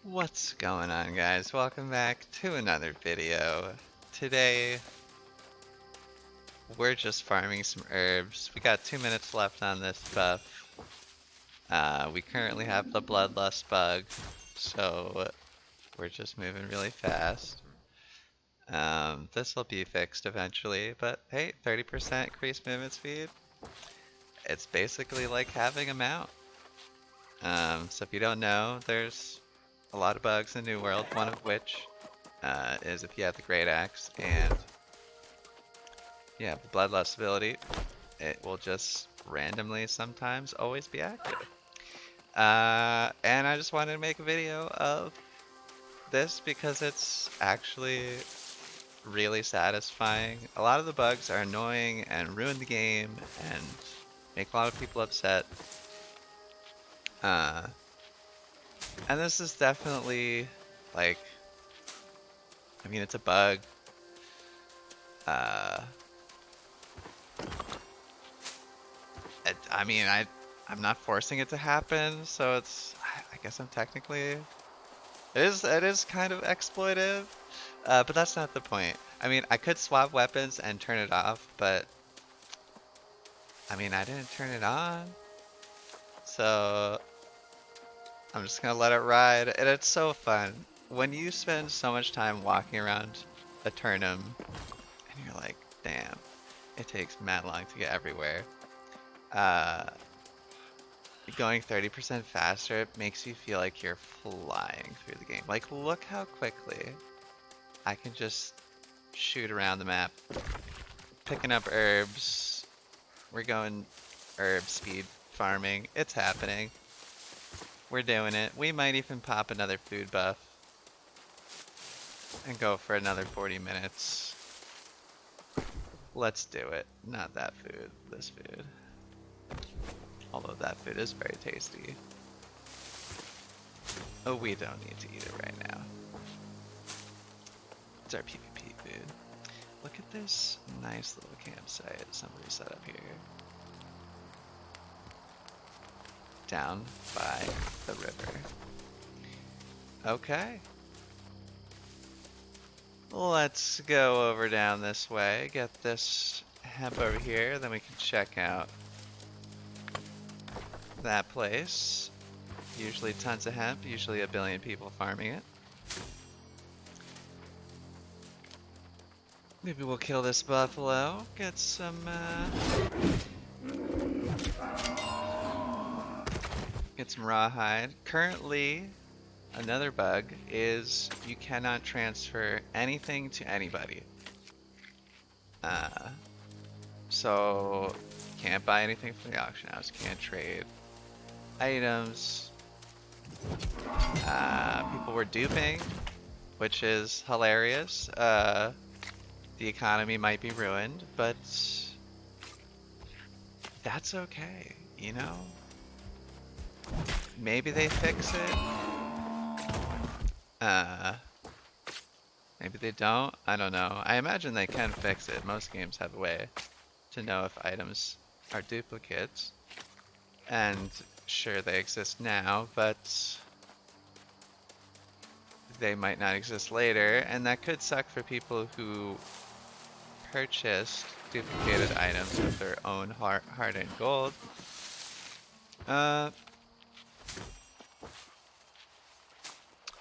What's going on, guys? Welcome back to another video. Today, we're just farming some herbs. We got 2 minutes left on this buff. We currently have the bloodlust bug, so we're just moving really fast. This will be fixed eventually, but hey, 30% increased movement speed. It's basically like having a mount. So if you don't know, there's a lot of bugs in New World, one of which is if you have the Great Axe and the Bloodlust ability, it will just randomly sometimes always be active. And I just wanted to make a video of this because it's actually really satisfying. A lot of the bugs are annoying and ruin the game and make a lot of people upset. And this is definitely like, I mean, it's a bug. I'm not forcing it to happen, so I guess I'm technically, it is kind of exploitive, but that's not the point. I mean, I could swap weapons and turn it off, but, I mean, I didn't turn it on, so I'm just gonna let it ride, and it's so fun. When you spend so much time walking around a turnum, and you're like, damn, it takes mad long to get everywhere. Going 30% faster, it makes you feel like you're flying through the game. Like, look how quickly I can just shoot around the map, picking up herbs. We're going herb speed farming. It's happening. We're doing it. We might even pop another food buff and go for another 40 minutes. Let's do it. Not that food, this food. Although that food is very tasty. Oh, we don't need to eat it right now. It's our PvP food. Look at this nice little campsite somebody set up here. Down by the river. Okay. Let's go over down this way, get this hemp over here, then we can check out that place. Usually tons of hemp, usually a billion people farming it. Maybe we'll kill this buffalo, get some rawhide. Currently, another bug is you cannot transfer anything to anybody. So can't buy anything from the auction house, can't trade items. People were duping, which is hilarious. The economy might be ruined, but that's okay, you know? Maybe they fix it. Maybe they don't. I don't know. I imagine they can fix it. Most games have a way to know if items are duplicates. And sure, they exist now, but they might not exist later, and that could suck for people who purchased duplicated items with their own hard-earned gold.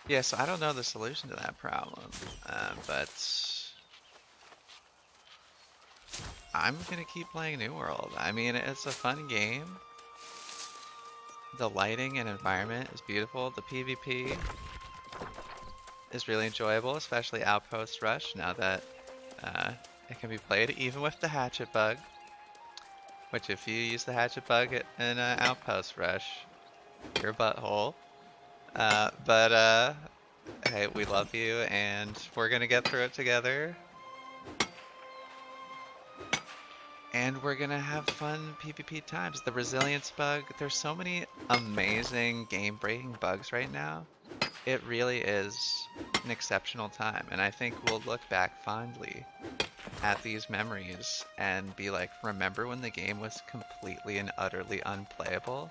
Yeah, so I don't know the solution to that problem, but I'm gonna keep playing New World. I mean, it's a fun game. The lighting and environment is beautiful. The PvP is really enjoyable, especially Outpost Rush, now that it can be played even with the hatchet bug. Which, if you use the hatchet bug in Outpost Rush, you're a butthole. Hey, we love you, and we're gonna get through it together. And we're gonna have fun PvP times. The resilience bug, there's so many amazing game-breaking bugs right now. It really is an exceptional time, and I think we'll look back fondly at these memories and be like, remember when the game was completely and utterly unplayable?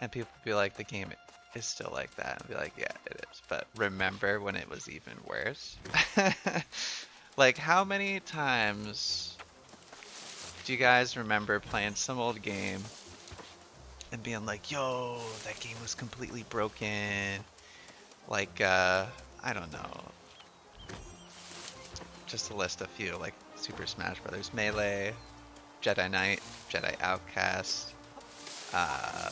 And people be like, the game is still like that. And be like, yeah, it is. But remember when it was even worse? Like, how many times do you guys remember playing some old game and being like, yo, that game was completely broken? Like, I don't know, just to list a few, like Super Smash Brothers Melee, Jedi Knight, Jedi Outcast, uh,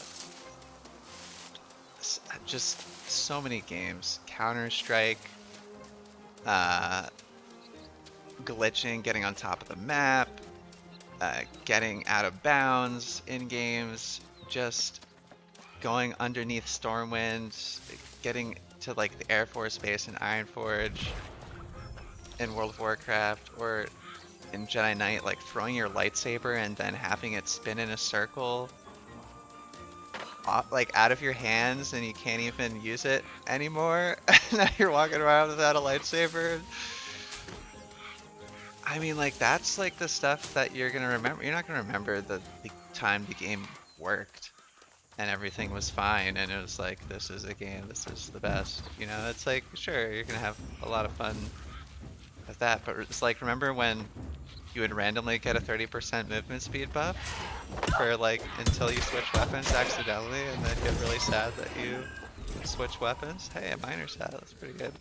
just so many games. Counter-Strike, uh, glitching, getting on top of the map, getting out of bounds in games, just going underneath Stormwind, getting to like the Air Force Base in Ironforge in World of Warcraft, or in Jedi Knight, like throwing your lightsaber and then having it spin in a circle, like out of your hands, and you can't even use it anymore. Now you're walking around without a lightsaber. I mean, like that's like the stuff that you're gonna remember. You're not gonna remember the time the game worked and everything was fine and it was like, this is a game, this is the best. You know, it's like, sure, you're gonna have a lot of fun with that, but it's like, remember when you would randomly get a 30% movement speed buff for like until you switch weapons accidentally and then get really sad that you switch weapons? Hey, a minor stat, that's pretty good.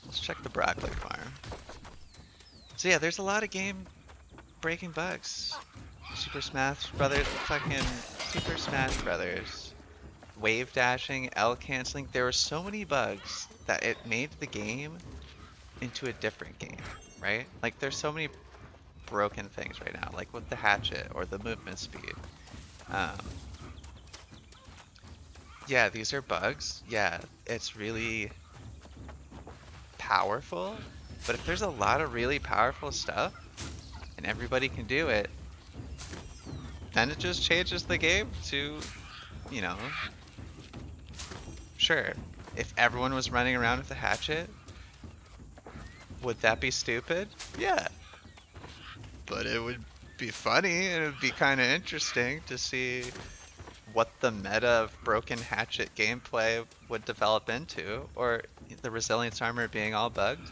Let's check the broccoli farm. So yeah, there's a lot of game breaking bugs. Super Smash Brothers, fucking Super Smash Brothers. Wave dashing, L canceling. There were so many bugs that it made the game into a different game, right? Like there's so many broken things right now, like with the hatchet or the movement speed. Um, yeah, these are bugs. Yeah, it's really powerful. But if there's a lot of really powerful stuff and everybody can do it, then it just changes the game to, you know, sure. If everyone was running around with a hatchet, would that be stupid? Yeah. But it would be funny and it would be kind of interesting to see what the meta of broken hatchet gameplay would develop into, or the resilience armor being all bugged.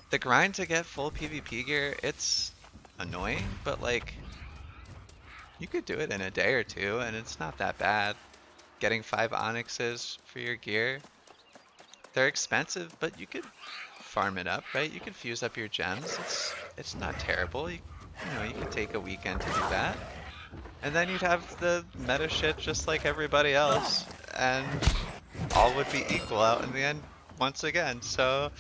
The grind to get full PvP gear, it's annoying, but like, you could do it in a day or two and it's not that bad. Getting 5 onyxes for your gear, they're expensive, but you could farm it up, right? You could fuse up your gems. It's not terrible. You know, you could take a weekend to do that. And then you'd have the meta shit just like everybody else, and all would be equal out in the end once again. So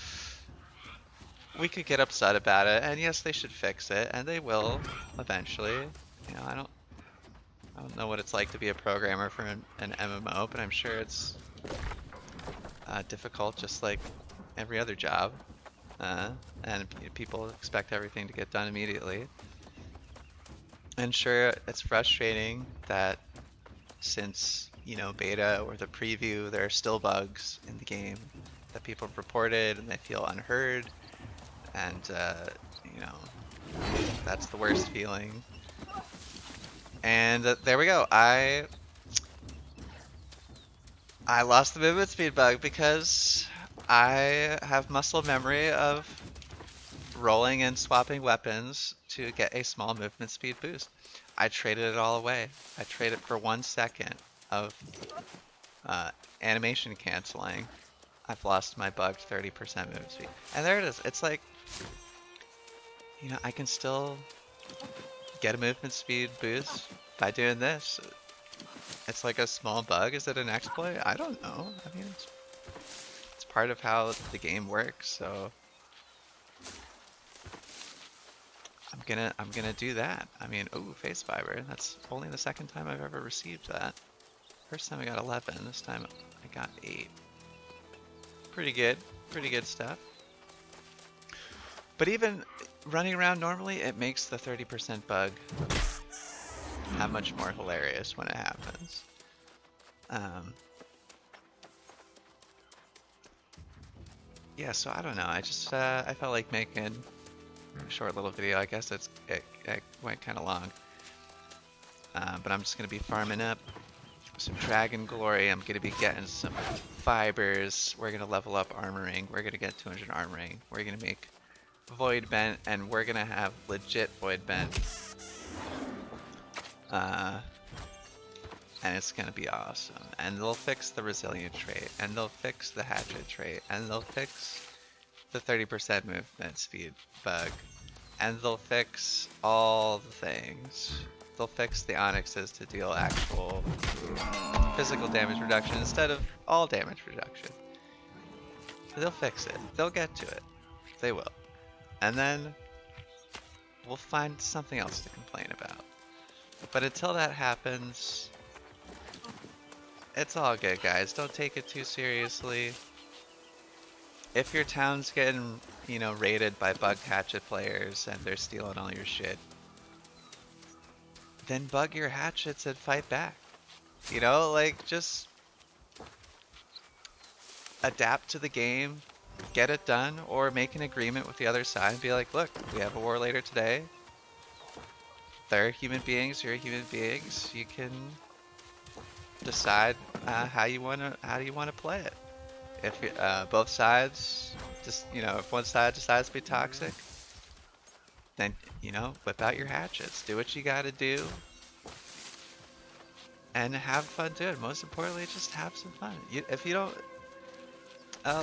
we could get upset about it, and yes, they should fix it, and they will eventually. You know, I don't know what it's like to be a programmer for an MMO, but I'm sure it's difficult, just like every other job. And people expect everything to get done immediately. And sure, it's frustrating that since, you know, beta or the preview, there are still bugs in the game that people have reported and they feel unheard. And, you know, that's the worst feeling. And there we go. I lost the movement speed bug because I have muscle memory of rolling and swapping weapons to get a small movement speed boost. I traded it all away. I traded for 1 second of animation canceling. I've lost my bugged 30% movement speed. And there it is. It's like, you know, I can still get a movement speed boost by doing this. It's like a small bug. Is it an exploit? I don't know. I mean, it's part of how the game works, so I'm gonna do that. I mean, ooh, face fiber. That's only the second time I've ever received that. First time I got 11. This time I got 8. Pretty good. Pretty good stuff. But even running around normally, it makes the 30% bug that much more hilarious when it happens. Yeah, so I don't know. I just I felt like making a short little video. I guess it went kind of long. but I'm just gonna be farming up some dragon glory. I'm gonna be getting some fibers. We're gonna level up armoring. We're gonna get 200 armoring. We're gonna make void bent, and we're gonna have legit void bent. Uh, and it's gonna be awesome. And they'll fix the resilient trait, and they'll fix the hatchet trait, and they'll fix the 30% movement speed bug, and they'll fix all the things. They'll fix the onyxes to deal actual physical damage reduction instead of all damage reduction. They'll fix it. They'll get to it. They will. And then we'll find something else to complain about. But until that happens, it's all good, guys. Don't take it too seriously. If your town's getting, raided by bug hatchet players and they're stealing all your shit, then bug your hatchets and fight back. Just adapt to the game, get it done, or make an agreement with the other side and be like, look, we have a war later today. They're human beings, you're human beings. You can decide how you wanna play it. If both sides if one side decides to be toxic, then whip out your hatchets, do what you gotta do, and have fun doing it. Most importantly, just have some fun. If you don't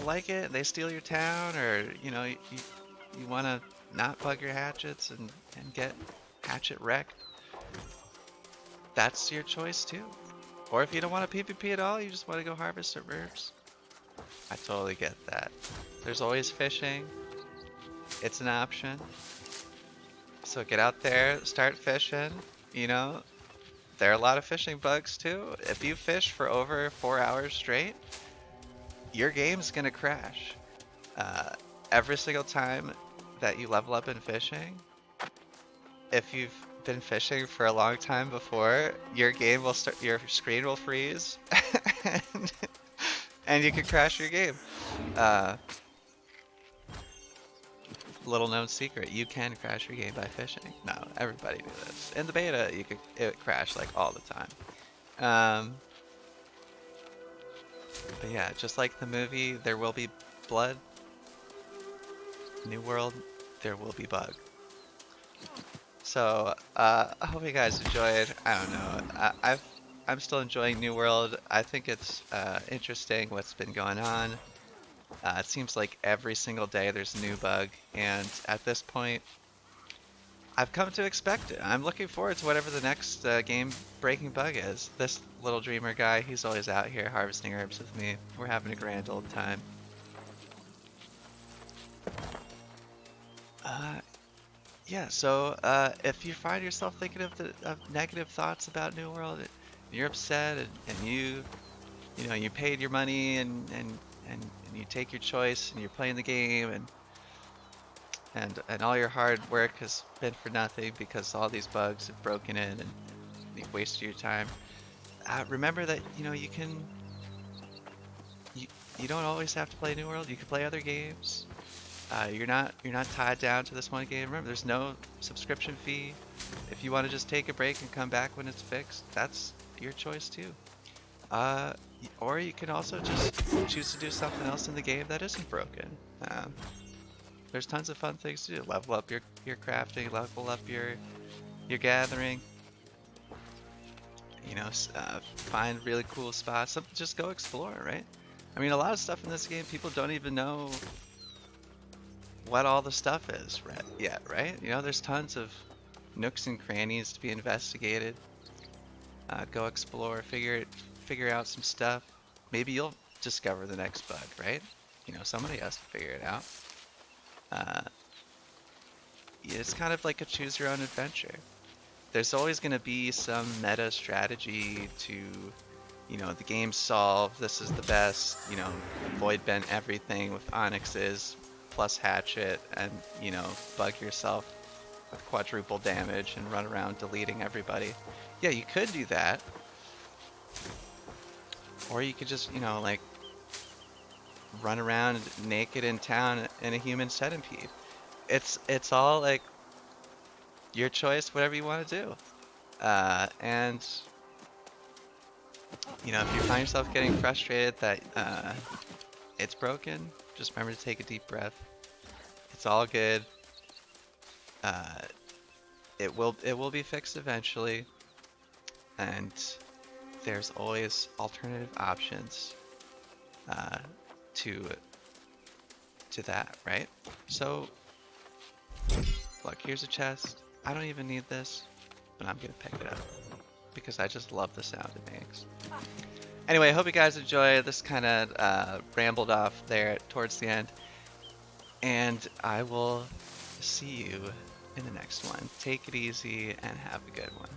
like it, they steal your town, or you want to not bug your hatchets and get hatchet wrecked, that's your choice too. Or if you don't want to PvP at all, you just want to go harvest some herbs, I totally get that. There's always fishing. It's an option. So get out there, start fishing. There are a lot of fishing bugs too. If you fish for over 4 hours straight, your game's gonna crash. Every single time that you level up in fishing, if you've been fishing for a long time before, your screen will freeze, and you can crash your game. Little known secret, you can crash your game by fishing. No, everybody knew this. In the beta, it crashed like all the time. But yeah, just like the movie, there will be blood. New World, there will be bug. So, I hope you guys enjoyed. I don't know. I'm still enjoying New World. I think it's interesting what's been going on. It seems like every single day there's a new bug, and at this point, I've come to expect it. I'm looking forward to whatever the next game-breaking bug is. This little dreamer guy, he's always out here harvesting herbs with me. We're having a grand old time. Yeah, so if you find yourself thinking of negative thoughts about New World, and you're upset, and you paid your money, and you take your choice, and you're playing the game, and all your hard work has been for nothing because all these bugs have broken in and you've wasted your time. Remember that you don't always have to play New World. You can play other games. You're not tied down to this one game. Remember, there's no subscription fee. If you want to just take a break and come back when it's fixed, that's your choice too. Or you can also just choose to do something else in the game that isn't broken. There's tons of fun things to do. Level up your crafting, level up your gathering. Find really cool spots. Just go explore, right? I mean, a lot of stuff in this game, people don't even know what all the stuff is yet, right? There's tons of nooks and crannies to be investigated. Go explore, figure out some stuff. Maybe you'll discover the next bug, right? Somebody has to figure it out. It's kind of like a choose your own adventure. There's always going to be some meta strategy to, the game's solved, this is the best, void bend everything with onyxes plus hatchet, and, bug yourself with quadruple damage and run around deleting everybody. Yeah, you could do that. Or you could just, run around naked in town in a human centipede. It's all like your choice, whatever you want to do. And you know, if you find yourself getting frustrated that it's broken, just remember to take a deep breath. It's all good. Uh, it will be fixed eventually, and there's always alternative options uh, to that, right? So look, here's a chest. I don't even need this, but I'm gonna pick it up because I just love the sound it makes. Anyway, I hope you guys enjoy this kind of rambled off there towards the end, and I will see you in the next one. Take it easy and have a good one.